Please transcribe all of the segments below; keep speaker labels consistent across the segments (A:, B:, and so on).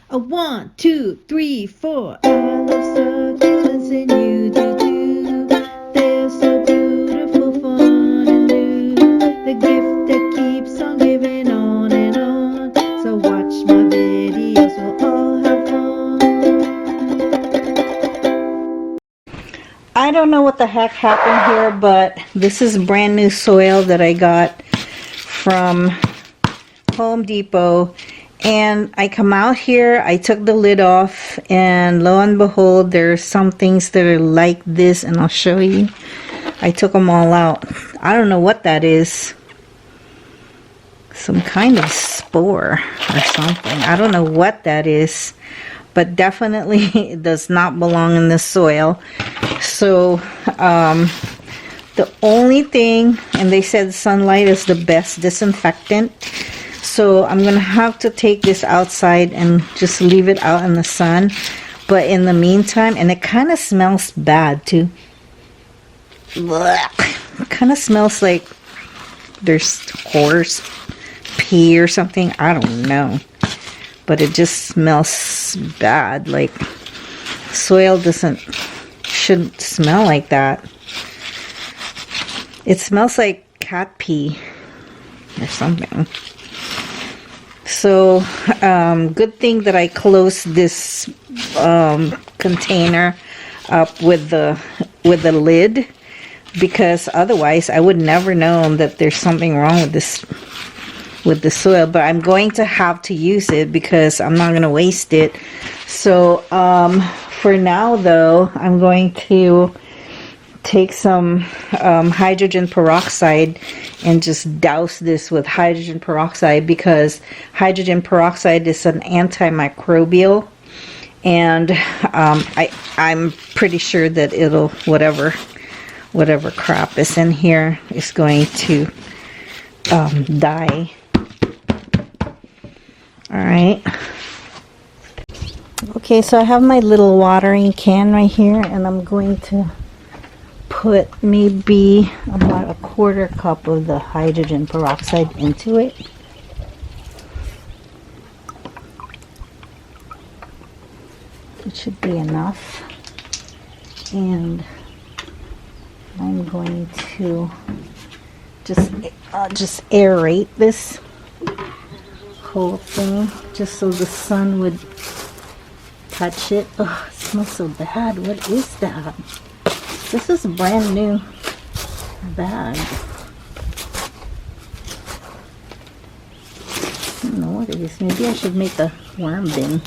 A: A 1, 2, 3, 4. I love succulents and you do too. They're so beautiful, fun and new. The gift that keeps on giving on and on. So watch my videos, we'll all have fun. I don't know what the heck happened here, but this is brand new soil that I got from Home Depot. And I come out here, I took the lid off, and lo and behold, there's some things that are like this, and I'll show you. I took them all out. I don't know what that is. Some kind of spore or something. I don't know what that is, but definitely it does not belong in the soil. So, the only thing, and they said sunlight is the best disinfectant. So I'm going to have to take this outside and just leave it out in the sun. But in the meantime, and it kind of smells bad too. Blech. It kind of smells like there's horse pee or something. I don't know. But it just smells bad. Like soil shouldn't smell like that. It smells like cat pee or something. So, good thing that I closed this container up with the lid, because otherwise I would never know that there's something wrong with the soil. But I'm going to have to use it because I'm not going to waste it. So, for now though, I'm going to take some hydrogen peroxide and just douse this with hydrogen peroxide, because hydrogen peroxide is an antimicrobial, and I'm pretty sure that it'll whatever crap is in here is going to die. Alright, okay, so I have my little watering can right here, and I'm going to put maybe about a quarter cup of the hydrogen peroxide into it. It should be enough. And I'm going to just aerate this whole thing just so the sun would touch it. Oh, it smells so bad. What is that? This is a brand new bag. I don't know what it is. Maybe I should make a worm bin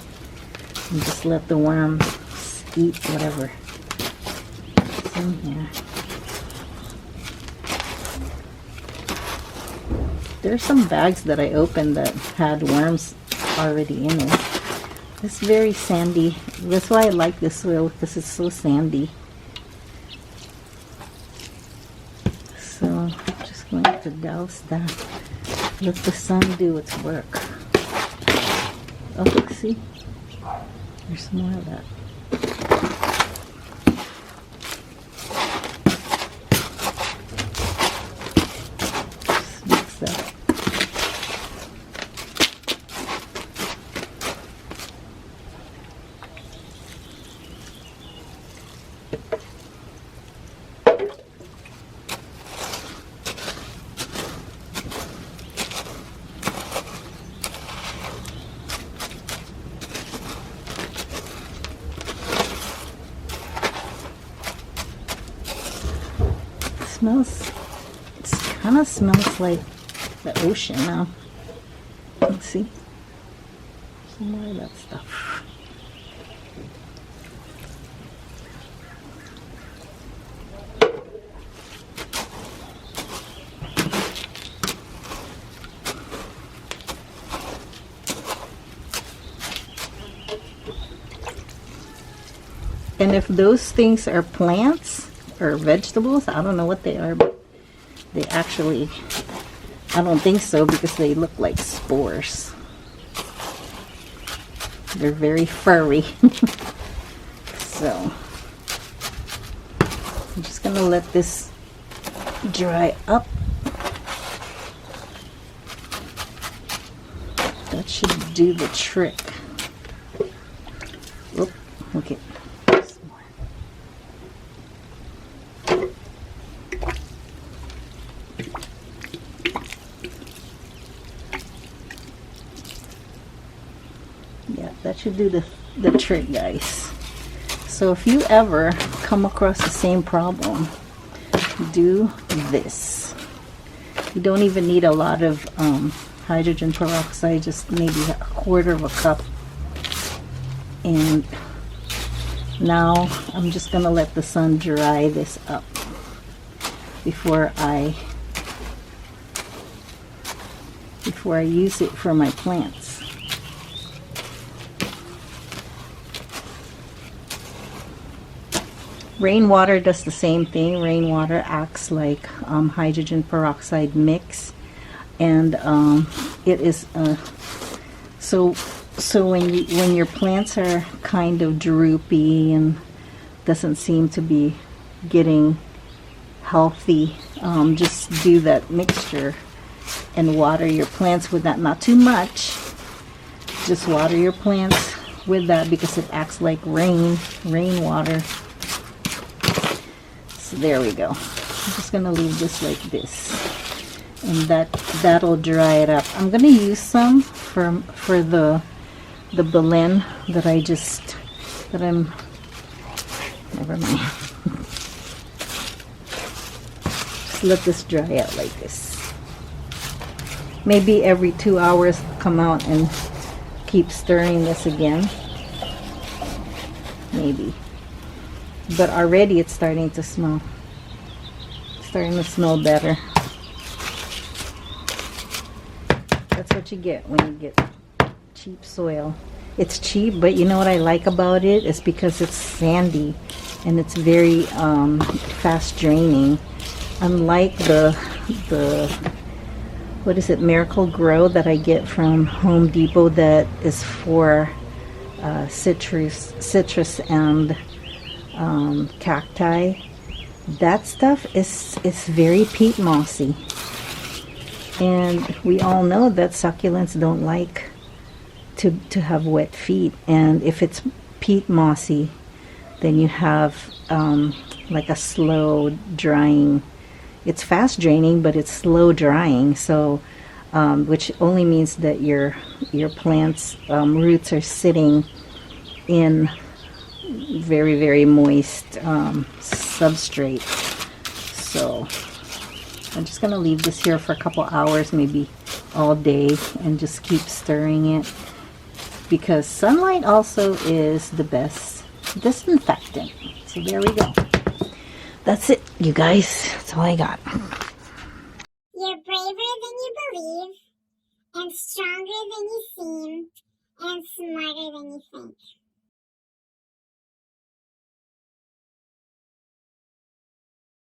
A: and just let the worms eat whatever is in here. There's some bags that I opened that had worms already in it. It's very sandy. That's why I like this soil, because it's so sandy. So I'm just going to douse that. Let the sun do its work. Oh, see? There's more of that. Just mix that. It kind of smells like the ocean now. Let's see. Some more of that stuff. And if those things are plants or vegetables, I don't know what they are, but they actually, I don't think so, because they look like spores. They're very furry. So I'm just gonna let this dry up. That should do the trick. Okay. There's more. Yeah, that should do the trick, guys. So if you ever come across the same problem, do this. You don't even need a lot of hydrogen peroxide, just maybe a quarter of a cup. And now I'm just gonna let the sun dry this up before I use it for my plants. Rainwater does the same thing. Rainwater acts like hydrogen peroxide mix, and it is so when your plants are kind of droopy and doesn't seem to be getting healthy, just do that mixture and water your plants with that. Not too much. Just water your plants with that because it acts like rainwater. So there we go. I'm just gonna leave this like this, and that'll dry it up. I'm gonna use some for the Berlin that I'm. Never mind. Just let this dry out like this. Maybe every 2 hours, come out and keep stirring this again. Maybe. But already it's starting to smell. It's starting to smell better. That's what you get when you get cheap soil. It's cheap, but you know what I like about it? It's because it's sandy and it's very fast draining. Unlike the what is it, Miracle Grow that I get from Home Depot that is for citrus and cacti. That stuff is very peat mossy, and we all know that succulents don't like to have wet feet, and if it's peat mossy, then you have like a slow drying. It's fast draining, but it's slow drying, so which only means that your plants roots are sitting in very, very moist substrate. So I'm just gonna leave this here for a couple hours, maybe all day, and just keep stirring it, because sunlight also is the best disinfectant. So there we go. That's it, you guys. That's all I got.
B: You're braver than you believe, and stronger than you seem, and smarter than you think.